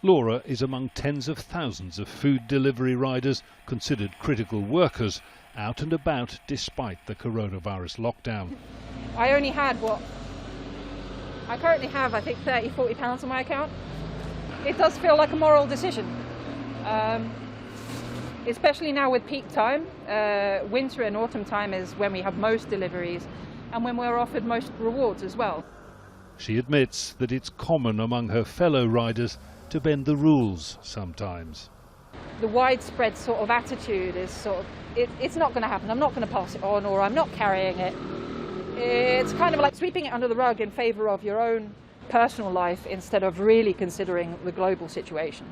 Laura is among tens of thousands of food delivery riders considered critical workers out and about despite the coronavirus lockdown. I only had I currently have, I think, £30–40 on my account. It does feel like a moral decision, especially now with peak time. Winter and autumn time is when we have most deliveries and when we're offered most rewards as well. She admits that it's common among her fellow riders to bend the rules sometimes. The widespread sort of attitude is it's not going to happen, I'm not going to pass it on, or I'm not carrying it. It's kind of like sweeping it under the rug in favour of your own personal life instead of really considering the global situation.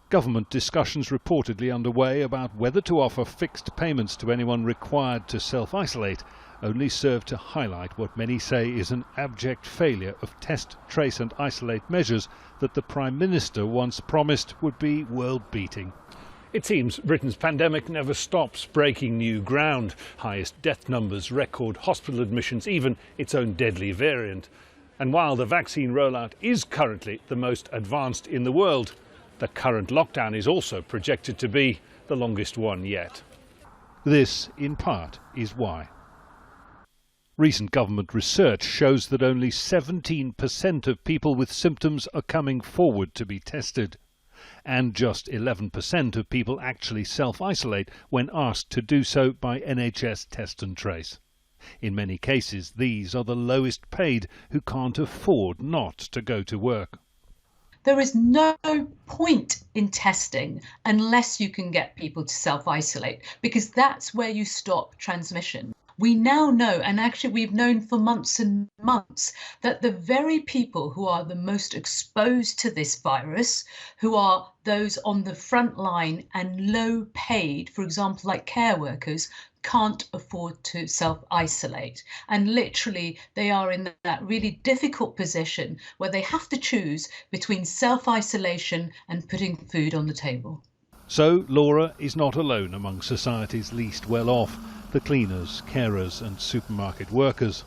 Government discussions reportedly underway about whether to offer fixed payments to anyone required to self-isolate only serve to highlight what many say is an abject failure of test, trace and isolate measures that the Prime Minister once promised would be world-beating. It seems Britain's pandemic never stops breaking new ground. Highest death numbers, record hospital admissions, even its own deadly variant. And while the vaccine rollout is currently the most advanced in the world, the current lockdown is also projected to be the longest one yet. This, in part, is why. Recent government research shows that only 17% of people with symptoms are coming forward to be tested, and just 11% of people actually self-isolate when asked to do so by NHS Test and Trace. In many cases, these are the lowest paid who can't afford not to go to work. There is no point in testing unless you can get people to self-isolate, because that's where you stop transmission. We now know, and actually we've known for months and months, that the very people who are the most exposed to this virus, who are those on the front line and low paid, for example, like care workers, can't afford to self-isolate. And literally they are in that really difficult position where they have to choose between self-isolation and putting food on the table. So Laura is not alone among society's least well off, the cleaners, carers and supermarket workers.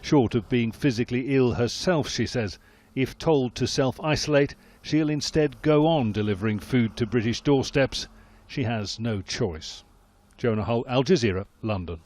Short of being physically ill herself, she says, if told to self-isolate, she'll instead go on delivering food to British doorsteps. She has no choice. Jonah, Al Jazeera, London.